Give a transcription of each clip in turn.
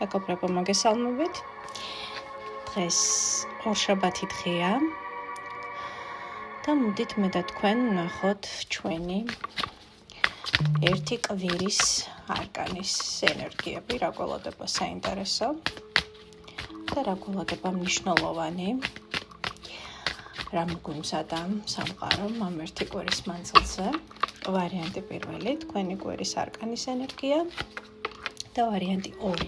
მეგობრებო, მოგესალმებით. დღეს ორშაბათი დღეა და მოდით მე და თქვენ ვნახოთ ჩვენი ერთი კვირის არკანის ენერგიები, რა გველოდება საინტერესო და რა გველოდება მნიშვნელოვანი. რა მოგიმზადა სამყარომ ამ ერთი კვირის მანძილზე. ვარიანტი პირველი, თქვენი კვირის არკანის ენერგია და ვარიანტი 2,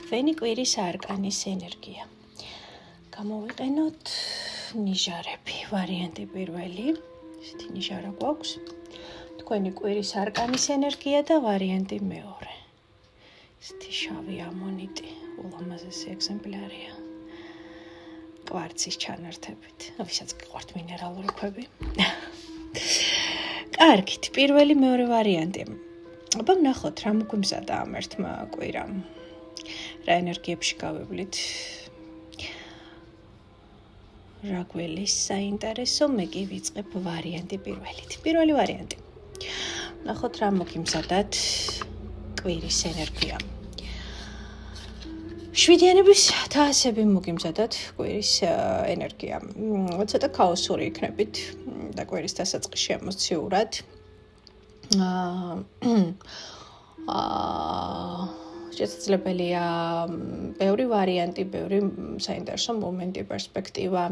თქვენი კვირის არკანის ენერგია. გამოვიყენოთ ნიჟარები. ვარიანტი პირველი, ესეთი ნიჟარა გვაქვს. თქვენი კვირის არკანის ენერგია და ვარიანტი მეორე. ესეთი შავი ამონიტი, ულამაზესი ეგზემპლარია. კვარცის ჩანართებით. ვისაც გიყვართ მინერალური ქვები. კარგით, პირველი მეორე ვარიანტი. აბა ვნახოთ რა მოგვიმზადა ამ ერთმა კვირამ. რა ენერგიებში გავივლით. რა გველის საინტერესო, მე კი ვიწყებ ვარიანტი პირველით. პირველი ვარიანტი. ვნახოთ რა მოგვიმზადათ კვირის ენერგია. შვიდიანების თაასები მოგიმზადათ კვირის ენერგია. ცოტა ქაოსური იქნებით და კვირის დასაწყისში ემოციურად. შესაძლებელია ბევრი ვარიანტი, ბევრი საინტერესო მომენტი, პერსპექტივა.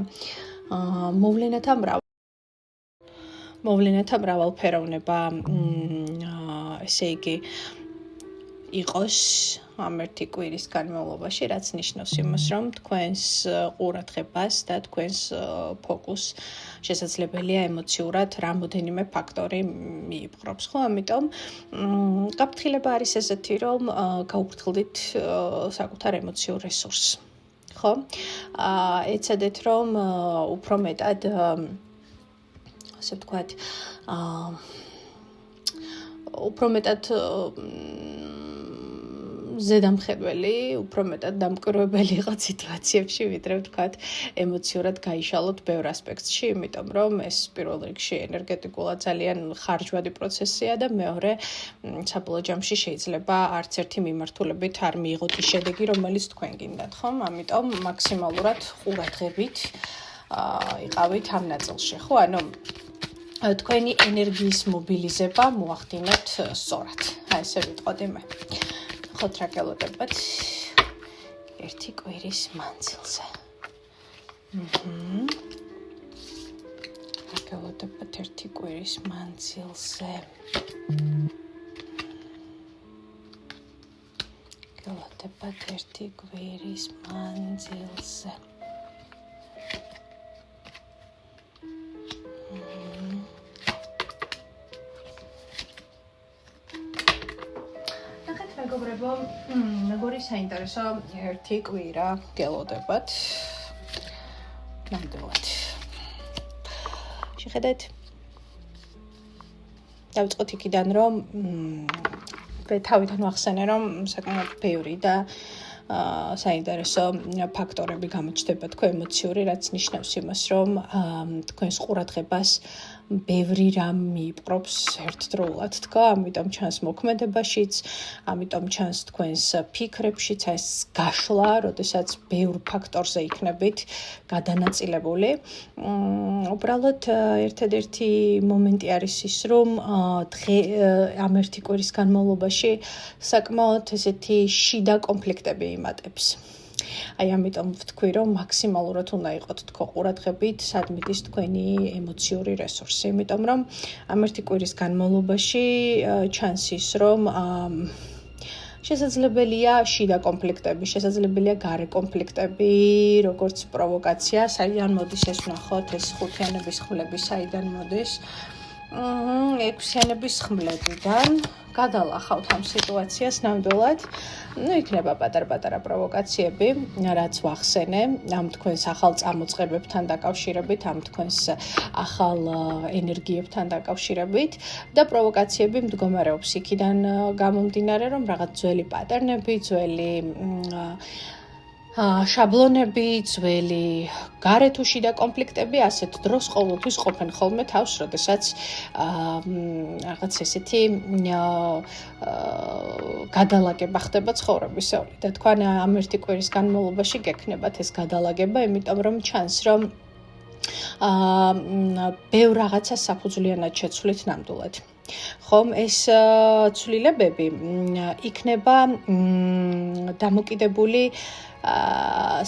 მოვლენათა მრავალფეროვნება, ესე იგი იყოს ამ ერთი კვირის განმავლობაში, რაც ნიშნავს იმას, რომ თქვენს ყურადღებას და თქვენს ფოკუსს შესაძლებელია ემოციურად რამოდენიმე ფაქტორი მიიპყრობს, ხო? ამიტომ გაფრთხილება არის ესეთი, რომ გაუფრთხილდით საკუთარ ემოციურ რესურსს, ხო? ეცადეთ, რომ უფრო მეტად ასე ვთქვათ, უფრო მეტად ზედამხედველი, უფრო მეტად დამკვირვებელი იყოთ სიტუაციებში, ვიდრე ვთქვათ, ემოციურად გაიშალოთ ბევრ ასპექტში, იმიტომ რომ ეს პირველ რიგში ენერგეტიკულად ძალიან ხარჯვადი პროცესია და მეორე საბოლოო ჯამში შეიძლება არც ერთი მიმართულებით არ მიიღოთ ის შედეგი, რომელიც თქვენ გინდათ, ხომ? ამიტომ მაქსიმალურად ყურადღებით იყავით ამ ნაწილში, ხო? ანუ თქვენი ენერგიის მობილიზება მოახდინოთ სწორად. ესე ვიტყოდი მე. ხოთ რა გელოდებათ ერთი კვირის მანძილზე. რა გელოდებათ ერთი კვირის მანძილზე. გელოდებათ ერთი კვირის მანძილზე. მეგობრებო, როგორი საინტერესო ერთი კვირა გელოდებათ. ნამდვილად. შეხედეთ. დავიწყოთ იქიდან, რომ თავიდან ვახსენე, რომ საკმაოდ ბევრი და საინტერესო ფაქტორები გამოჩნდება თქვენ ემოციური, რაც ნიშნავს იმას, რომ თქვენს ყურადღებას ბევრი რამ მიიპყრობს ერთდროულად თქვა, ამიტომ ჩანს მოქმედებაშიც, ამიტომ ჩანს თქვენს ფიქრებშიც ეს გაშლა, როდესაც ბევრ ფაქტორზე იქნებით გადანაწილებული. უბრალოდ ერთადერთი მომენტი არის ის, რომ ამ ერთი კვირის განმავლობაში საკმაოდ ესეთი შიდა კონფლიქტები იმატებს. აი ამიტომ ვთქვი, რომ მაქსიმალურად უნდა იყოთ თქო ყურადღებით, სად მიდის თქვენი ემოციური რესურსი. იმიტომ რომ ამ ერთი კვირის განმავლობაში ჩანს ის, რომ შესაძლებელია შიდა კონფლიქტები, შესაძლებელია გარე კონფლიქტები, როგორც პროვოკაცია, საიდან მოდის ეს ვნახოთ, ეს ხუთიანების ხმლები საიდან მოდის. ექვსიანების ხმლებიდან გადალახავთ ამ სიტუაციას ნამდვილად. იქნება პატარ-პატარა პროვოკაციები, რაც ვახსენე, ამ თქვენს ახალ წამოწყებებთან დაკავშირებით, ამ თქვენს ახალ ენერგიებთან დაკავშირებით და პროვოკაციები მდგომარეობს იქიდან გამომდინარე, რომ რაღაც ძველი პატერნები, ძველი შაბლონები, ძველი, გარე თუ შიდა კონფლიქტები ასეთ დროს ყოველთვის ყოფენ ხოლმე თავს, როდესაც რაღაც ესეთი გადალაგება ხდება ცხოვრებისეული და თქვენ ამ ერთი კვირის განმავლობაში გექნებათ ეს გადალაგება, იმიტომ რომ ჩანს, რომ ბევრ რაღაცას საფუძვლიანად შეცვლით ნამდვილად. ხომ ეს ცვლილებები იქნება დამოკიდებული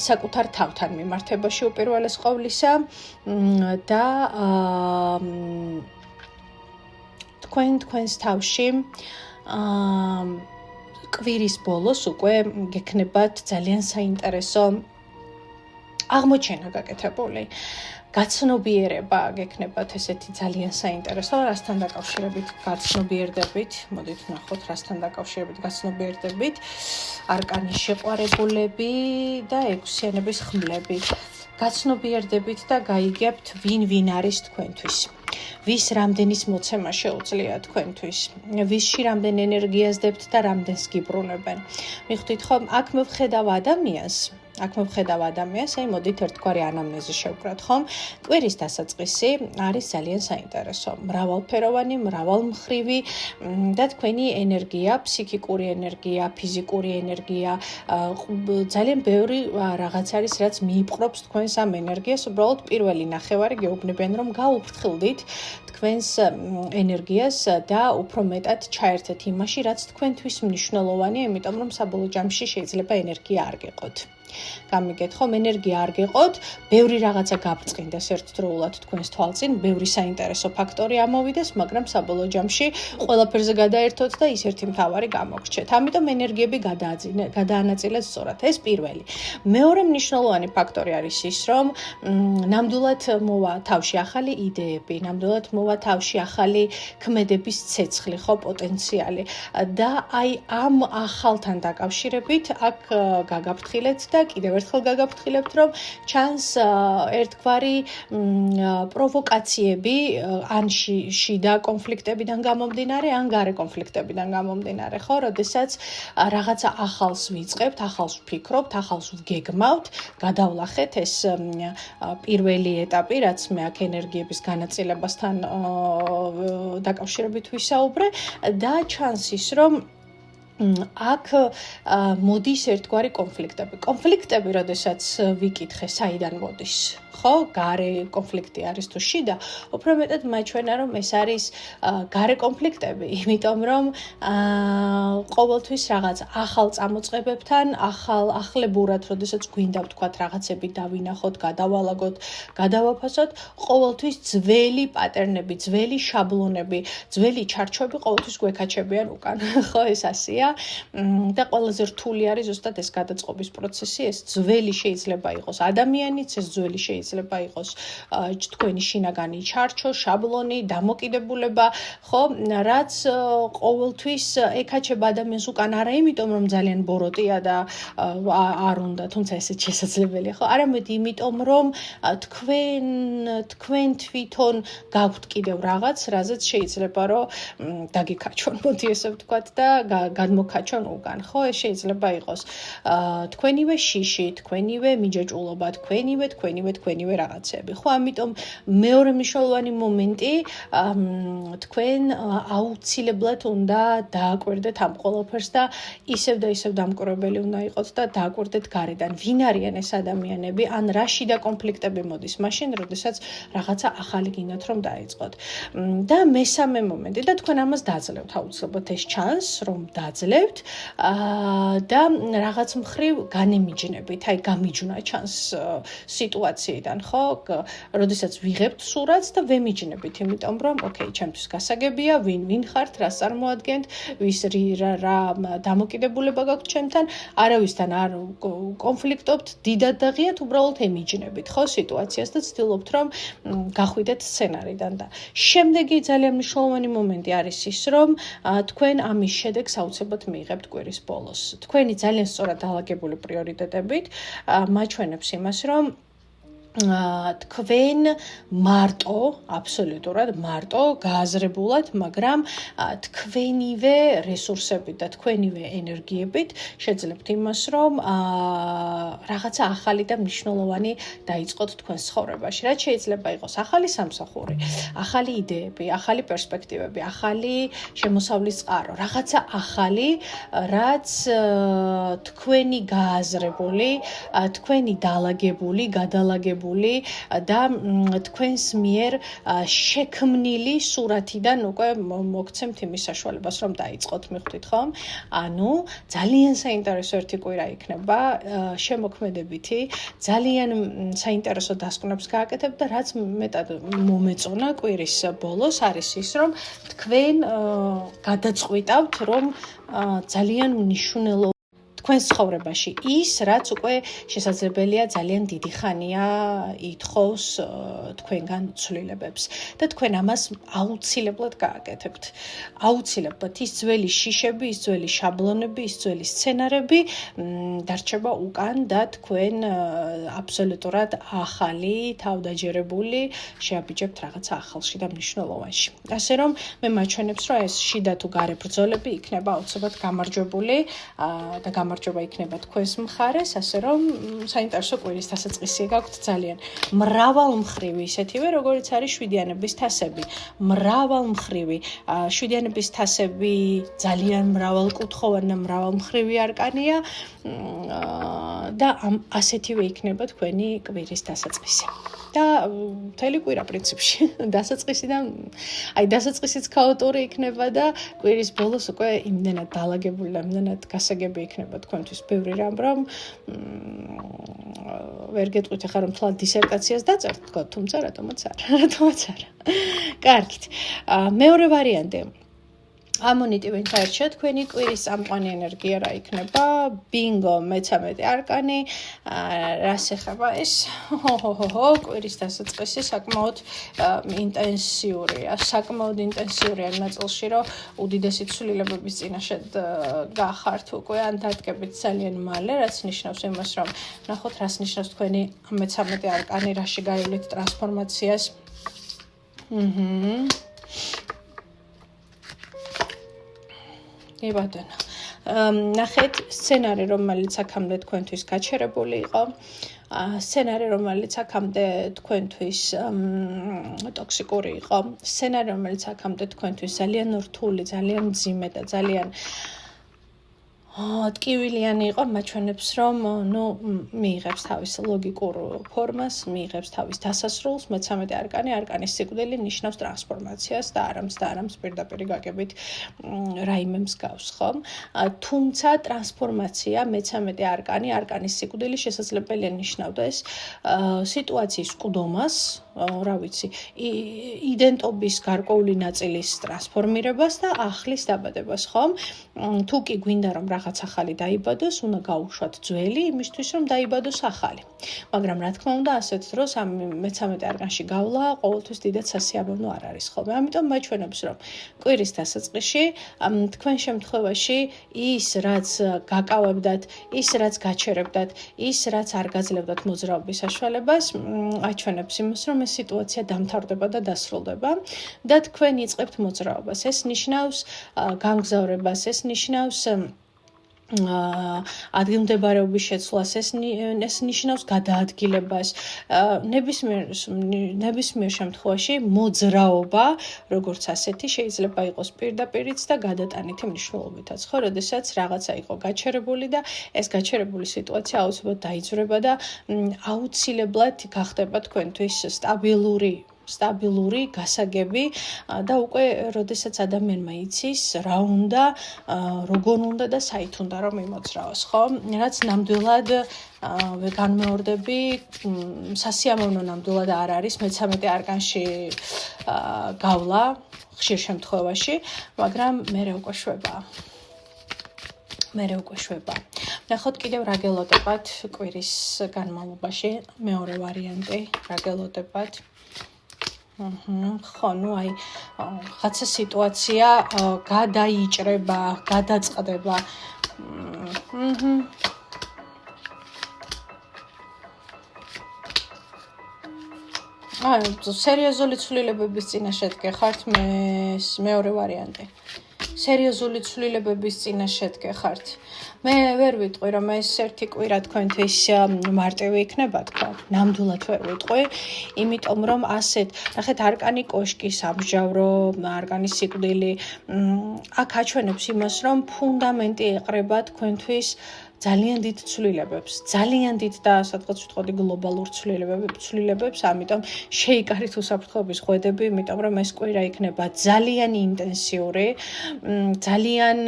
საკუთარ თავთან მიმართებაში უპირველეს ყოვლისა და თქვენს თავში კვირის ბოლოს უკვე გექნებათ ძალიან საინტერესო აღმოჩენა გაკეთებული. გაცნობიერება გექნებათ ესეთი ძალიან საინტერესო, რასთან დაკავშირებით გაცნობიერდებით, მოდით ვნახოთ, რასთან დაკავშირებით გაცნობიერდებით, არკანის შეყვარებულები და ექვსიანების ხმლები. გაცნობიერდებით და გაიგებთ, ვინ არის თქვენთვის. ვის რამდენის მოცემა შეუძლია თქვენთვის, ვისში რამდენ ენერგიას დებთ და რამდენს გიბრუნებენ. მიხვდით ხომ, აქ მივხედავ ადამიანს, აი მოდით ერთგვარი ანამნეზი შევკრათ, ხომ? კვირის დასაწყისი არის ძალიან საინტერესო, მრავალფეროვანი, მრავალმხრივი და თქვენი ენერგია, ფსიქიკური ენერგია, ფიზიკური ენერგია, ძალიან ბევრი რაღაც არის, რაც მიიპყრობს თქვენს ამ ენერგიას, უბრალოდ პირველი ნახევარი გეუბნებიან, რომ გაუფრთხილდით თქვენს ენერგიას და უფრო მეტად ჩაერთეთ იმაში, რაც თქვენთვის მნიშვნელოვანია, იმიტომ რომ საბოლოო ჯამში შეიძლება ენერგია არ გეყოთ. გამიგეთ ხომ, ენერგია არ გეყოთ, ბევრი რაღაცა გაბრწყინდეს ერთდროულად თქვენს თვალწინ, ბევრი საინტერესო ფაქტორი ამოვიდეს, მაგრამ საბოლოო ჯამში ყველაფერზე გადაერთოთ და ის ერთი მთავარი გამოგრჩეთ. ამიტომ ენერგიები გადაანაწილეთ სწორად. ეს პირველი. მეორე მნიშვნელოვანი ფაქტორი არის ის, რომ ნამდვილად მოვა თავში ახალი იდეები, ნამდვილად მოვა თავში ახალი ქმედების ცეცხლი, ხო, პოტენციალი და აი ამ ახალთან დაკავშირებით აქ გაგაფრთხილეთ და კიდევ ერთხელ გაგაფრთხილებთ, რომ ჩანს ერთგვარი პროვოკაციები ან შიდა კონფლიქტებიდან გამომდინარე, ან გარე კონფლიქტებიდან გამომდინარე, ხო, როდესაც რაღაცა ახალს ვიწყებთ, ახალს ვფიქრობთ, ახალს ვგეგმავთ, გადავლახეთ ეს პირველი ეტაპი, რაც მე აქ ენერგიების განაწილებასთან დაკავშირებით ვისაუბრე და ჩანს ის, რომ აქ მოდის ერთგვარი კონფლიქტები, როდესაც ვიკითხე, საიდან მოდის, ხო, გარე კონფლიქტი არის თუ შიდა, უფრო მეტად მაჩვენა, რომ ეს არის გარე კონფლიქტები, იმიტომ რომ ყოველთვის რაღაც ახალ წამოწყებებთან, ახლებურად, როდესაც გვინდა ვთქვათ რაღაცები დავინახოთ, გადავალაგოთ, გადავაფასოთ, ყოველთვის ძველი პატერნები, ძველი შაბლონები, ძველი ჩარჩოები ყოველთვის გვეკაჩებიან უკან, ხო, ეს ასეა. და ყველაზე რთული არის ზუსტად ეს გადაწყობის პროცესი, ეს ძველი შეიძლება იყოს ადამიანიც, ეს ძველი შეიძლება იყოს თქვენი შინაგანი ჩარჩო, შაბლონი, დამოკიდებულება, ხო, რაც ყოველთვის ეკაჩება ადამიანს უკან, არა იმიტომ რომ ძალიან ბოროტია და არ უნდა, თუმცა ესეც შესაძლებელია, ხო, არამედ იმიტომ რომ თქვენ თვითონ გაქვთ კიდევ რაღაც, რაზეც შეიძლება რომ დაგიკაჩონ, მოდი ესე ვთქვათ და მოკაჩონ უკან, ხო, ეს შეიძლება იყოს თქვენივე შიში, თქვენივე მიჯაჭულობა, თქვენივე რაღაცები, ხო, ამიტომ მეორე მნიშვნელოვანი მომენტი თქვენ აუცილებლად უნდა დააკვირდეთ ამ ყველაფერს და ისევ დამკვირვებელი უნდა იყოთ და დააკვირდეთ გარედან, ვინ არიან ეს ადამიანები, ან რა შიდა კონფლიქტები მოდის მაშინ, როდესაც რაღაცა ახალი გინდათ რომ დაიწყოთ. და მესამე მომენტი და თქვენ ამას დაძლევთ აუცილებლად, ეს ჩანს, რომ დაძლევთ და რაღაც მხრივ განემიჯნებით, აი გამიჯნა ჩანს სიტუაციიდან, ხო? როდესაც ვიღებთ სურათს და ვემიჯნებით, იმიტომ რომ, ოკეი, ჩემთვის გასაგებია, ვინ ხართ, რას წარმოადგენთ, ვის რა დამოკიდებულება გაქვთ ჩემთან, არავისთან არ კონფლიქტობთ, დიდად და ღიად უბრალოდ ემიჯნებით, ხო, სიტუაციას და ცდილობთ, რომ გახვიდეთ სცენარიდან და შემდეგი ძალიან მნიშვნელოვანი მომენტი არის ის, რომ თქვენ ამის შედეგს აუცილებლად მიიღებთ კვირის ბოლოს. თქვენი ძალიან სწორად დალაგებული პრიორიტეტებით მაჩვენებს იმას, რომ თქვენ მარტო, აბსოლუტურად მარტო გააზრებულად, მაგრამ თქვენივე რესურსებით და თქვენივე ენერგიებით შეძლებთ იმას, რომ რაღაცა ახალი და მნიშვნელოვანი დაიწყოთ თქვენს ცხოვრებაში. რაც შეიძლება იყოს ახალი სამსახური, ახალი იდეები, ახალი პერსპექტივები, ახალი შემოსავლის წყარო, რაღაცა ახალი, რაც თქვენი გააზრებული, თქვენი დალაგებული, გადალაგებული და თქვენს მიერ შექმნილი სურათიდან უკვე მოგცემთ იმის საშუალებას, რომ დაიწყოთ, მიხვდით ხომ? ანუ ძალიან საინტერესო ერთი კვირა იქნება, შემოქმედებითი, ძალიან საინტერესო დასკვნებს გააკეთებ და რაც მეტად მომეწონა კვირის ბოლოს არის ის, რომ თქვენ გადაწყვიტავთ, რომ ძალიან მნიშვნელოვანი თქვენს ცხოვრებაში ის, რაც უკვე შესაძლებელია ძალიან დიდი ხანია ითხოვს თქვენგან ცვლილებებს და თქვენ ამას აუცილებლად გააკეთებთ. აუცილებლად ის ძველი შიშები, ის ძველი შაბლონები, ის ძველი სცენარები დარჩება უკან და თქვენ აბსოლუტურად ახალი, თავდაჯერებული შეაბიჯებთ რაღაცა ახალში და მნიშვნელოვანში. ასე რომ მე მაჩვენებს, რომ ეს შიდა თუ გარე ბრძოლები იქნება აუცილებლად გამარჯვებული და გამარჯვება იქნება თქვენს მხარეს, ასე რომ საინტერესო კვირის დასაწყისი გაქვთ ძალიან მრავალმხრივი, ისეთივე როგორც არის შვიდიანების თასები. მრავალმხრივი შვიდიანების თასები ძალიან მრავალკუთხოვანი და მრავალმხრივი არკანია და ასეთივე იქნება თქვენი კვირის დასაწყისი. და მთელი კვირა პრინციპში დასაწყისიდან დასაწყისიც ქაოტური იქნება და კვირის ბოლოს უკვე იმდენად დალაგებული და იმდენად გასაგები იქნება თქვენთვის ბევრი რამ, რომ ვერ გეტყვით ახლა რომ თლად დისერტაციას დაწერთ, თუმცა რატომაც არა. კარგით. მეორე ვარიანტი. ამონიტი ვინც აირჩიეთ, თქვენი კვირის წამყვანი ენერგია რა იქნება? ბინგო, მე-13 არკანი. რას ეხება ეს? კვირის დასაწყისი საკმაოდ ინტენსიურია. საკმაოდ ინტენსიურია იმ ნაწილში, რომ უდიდესი ცვლილებების წინაშე გახართ უკვე ან დადგებით ძალიან მალე, რაც ნიშნავს იმას, რომ ნახოთ, რას ნიშნავს თქვენი მე-13 არკანი, რაში გაივლით ტრანსფორმაციას. იბადონა. ნახეთ სცენარი, რომელიც აქამდე თქვენთვის გაჩერებული იყო. სცენარი, რომელიც აქამდე თქვენთვის ტოქსიკური იყო. სცენარი, რომელიც აქამდე თქვენთვის ძალიან რთული, ძალიან მძიმე და ძალიან ტკივილიანი იყო, მაჩვენებს, რომ მიიღებს თავის ლოგიკურ ფორმას, მიიღებს თავის დასასრულს. მე-13 არკანი, არკანის სიკვდილი ნიშნავს ტრანსფორმაციას და არამს პირდაპირ გაგებით რაიმე მსგავს, ხომ? თუმცა ტრანსფორმაცია, მე-13 არკანი, არკანის სიკვდილი შესაძლებელია ნიშნავდეს სიტუაციის მკვდომას, რა ვიცი, იდენტობის გარკვეული ნაწილის ტრანსფორმირებას და ახლის დაბადებას, ხომ? თუ კი გვინდა რომ რაღაც ახალი დაიბადოს, უნდა გაუშვათ ძველი, იმისთვის რომ დაიბადოს ახალი. მაგრამ რა თქმა უნდა, ასეთ დროს ამ მე-13 არკანში გავლა ყოველთვის დიდად სასიამოვნო არ არის ხოლმე. ამიტომ მაჩვენებს, რომ კვირის დასაწყისში თქვენ შემთხვევაში ის, რაც გაკავებდათ, ის, რაც გაჩერებდათ, ის, რაც არ გაძლევდათ მოძრაობის საშუალებას, აჩვენებს იმას, რომ ეს სიტუაცია დამთავრდება და დასრულდება და თქვენ იწყებთ მოძრაობას. ეს ნიშნავს გამგზავრებას, ეს ნიშნავს ადგილმდებარეობის შეცვლას, ეს ნიშნავს გადაადგილებას. ნებისმიერ შემთხვევაში მოძრაობა, როგორც ასეთი, შეიძლება იყოს პირდაპირიც და გადატანითი მნიშვნელობითაც, ხო, როდესაც რაღაცა იყო გაჩერებული და ეს გაჩერებული სიტუაცია აუცილებლად დაიძვრება და აუცილებლად გახდება თქვენთვის სტაბილური, გასაგები და უკვე როდესაც ადამიანმა იცის რა უნდა, როგორ უნდა და საით უნდა რომ იმოძრაოს, ხო? რაც ნამდვილად განმეორდები, სასიამოვნო ნამდვილად არ არის მე-13 არკანში გავლა ხშირ შემთხვევაში, მაგრამ მერე უკვე შვება. ნახოთ კიდევ რა გელოდებათ კვირის განმავლობაში, მეორე ვარიანტი, რა გელოდებათ. ხო, რაღაცა სიტუაცია გადაიჭრება, გადაწყდება. სერიოზული ცვლილებების წინაშე გეხართ მეორე ვარიანტი. სერიოზული ცვლილებების წინაშე გეხართ. მე ვერ ვიტყვი რომ ეს ერთი კვირა თქვენთვის მარტივი იქნება თქო. ნამდვილად ვერ ვიტყვი, იმიტომ რომ ასეთ, ნახეთ არკანი კოშკი, სამჟავრო, არკანი სიკვდილი, აქ აჩვენებს იმას, რომ ფუნდამენტი ეყრება თქვენთვის ძალიან დიდ ცვლილებებს, ძალიან დიდ და სადღაც ვთქვი გლობალურ ცვლილებებს, ამიტომ შეიკარით უსაფრთხოების ღვედები, იმიტომ რომ ეს კვირა იქნება ძალიან ინტენსიური, ძალიან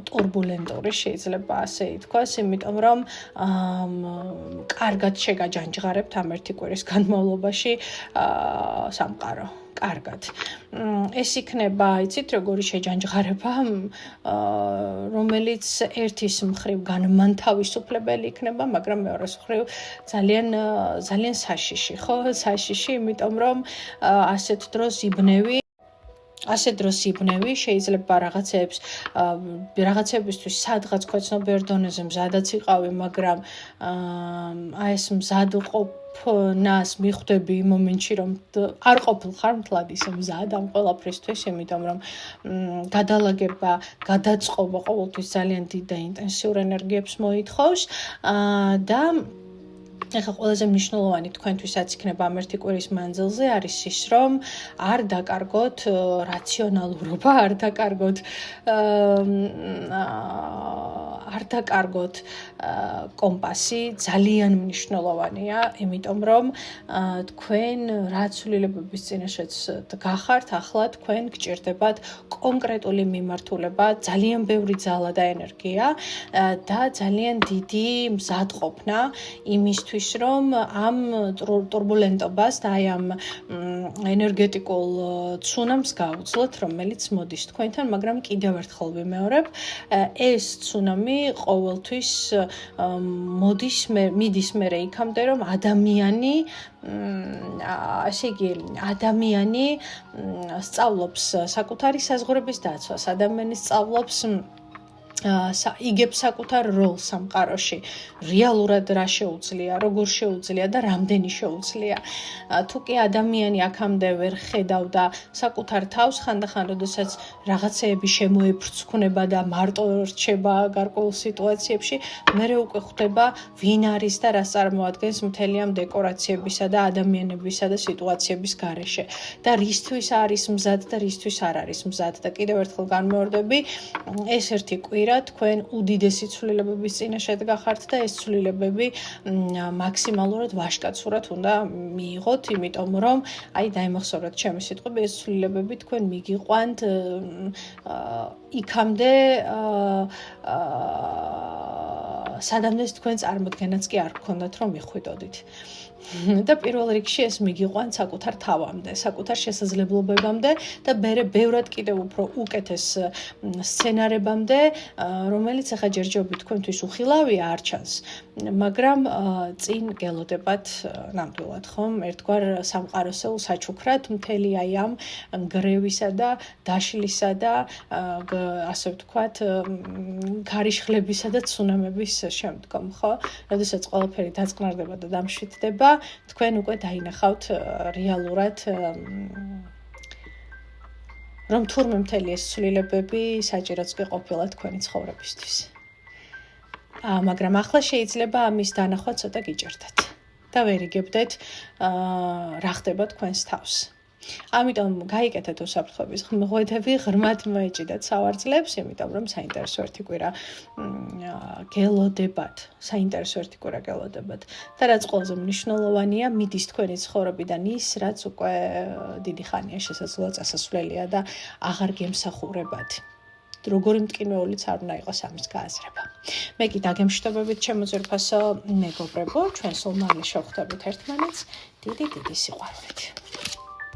турბულენტური, შეიძლება ასე ითქვას, იმიტომ რომ კარგად შეგაჯანჯღარებთ ამ ერთი კვირის განმავლობაში სამყარო. კარგად. ეს იქნება, იცით, როგორი შეჯანჯღარება, რომელიც ერთის მხრივ განმანთავისუფლებელი იქნება, მაგრამ მეორეს მხრივ ძალიან საშიში, ხო? საშიში, იმიტომ რომ ასეთ დროს შეიძლება რაღაცებისთვის სადღაც ქვეცნობიერ დონეზე მზადაც იყავი, მაგრამ ეს მზადყოფნას მიხვდები იმ მომენტში, რომ არ ყოფილხარ მთლად ისე მზად ამ ყველაფრისთვის, იმიტომ რომ გადალაგება, გადაწყობა ყოველთვის ძალიან დიდ და ინტენსიურ ენერგიებს მოითხოვს და ეხლა ყველაზე მნიშვნელოვანი თქვენთვისაც იქნება ამ ერთი კვირის მანძილზე არის ის, რომ არ დაკარგოთ რაციონალურობა, არ დაკარგოთ კომპასი, ძალიან მნიშვნელოვანია, იმიტომ რომ თქვენ რა ცვლილებების წინაშეც გახართ, ახლა თქვენ გჭირდებათ კონკრეტული მიმართულება, ძალიან ბევრი ძალა და ენერგია და ძალიან დიდი მზადყოფნა იმისთვის, რომ ამ турბულენტობას და აი ამ ენერგეტიკულ ცუნამს გავუძლოთ, რომელიც მოდის თქვენთან, მაგრამ კიდევ ერთხელ ვიმეორებ, ეს ცუნამი ყოველთვის მიდის მერე იქამდე, რომ ადამიანი სწავლობს საკუთარი საზღვრების დაცვას, ადამიანი სწავლობს იგებს საკუთარ როლს სამყაროში, რეალურად რა შეუძლია, როგორ შეუძლია და რამდენი შეუძლია. თუ კი ადამიანი აქამდე ვერ ხედავდა საკუთარ თავს, ხანდახან როდესაც რაღაცეები შემოეფრცხუნება და მარტო რჩება გარკვეულ სიტუაციებში, მერე უკვე ხვდება ვინ არის და რას წარმოადგენს მთელი ამ დეკორაციებისა და ადამიანებისა და სიტუაციების გარეშე და რისთვის არის მზად და რისთვის არ არის მზად და კიდევ ერთხელ განმეორდები, ეს ერთი კვირა თქვენ უდიდესი ცვლილებების წინაშე გახართ და ეს ცვლილებები მაქსიმალურად ვაშკაცურად უნდა მიიღოთ, იმიტომ რომ აი დაიმახსოვრეთ ჩემი სიტყვები, ეს ცვლილებები თქვენ მიგიყვანთ იქამდე სადამდეც თქვენ წარმოდგენაც კი არ გქონდათ, რომ მიხვიდოდით. და პირველ რიგში ეს მიგიყვანთ საკუთარ თავამდე, საკუთარ შესაძლებლობებამდე და ბევრად კიდევ უფრო უკეთეს სცენარებამდე, რომელიც ახლა ჯერჯერობით თქვენთვის უხილავია, არ ჩანს, მაგრამ წინ გელოდებათ ნამდვილად, ხომ? ერთგვარ სამყაროსეულ საჩუქრად მთელი აი ამ გრევისა და დაშლისა და ასე ვთქვათ, ქარიშხლებისა და ცუნამების შემდგომ, ხო? როდესაც ყველაფერი დაწყნარდება და დამშვიდდება, თქვენ უკვე დაინახავთ რეალურად რომ თურმე მთელი ეს ცვლილებები საჭიროც კი ყოფილა თქვენი ცხოვრებისთვის. მაგრამ ახლა შეიძლება ამის დანახვა ცოტა გიჭირდეთ და ვერ იგებდეთ რა ხდება თქვენს თავს. ამიტომ გაიკეთეთ უსაფრთხოების ღვედები, ღრმად მოეჭიდათ სავარძლებს, იმიტომ რომ საინტერესო ერთი კვირა გელოდებათ. და რაც ყველაზე მნიშვნელოვანია, მიდის თქვენი ცხოვრებიდან ის, რაც უკვე დიდი ხანია შესაძლოა წასასვლელია და აღარ გემსახურებათ. როგორი მტკივნეულიც არ უნდა იყოს ამის გააზრება. მე კი დაგემშვიდობებით ჩემო ძვირფასო მეგობრებო, ჩვენ სულ მალე შევხვდებით ერთმანეთს დიდი სიყვარულით.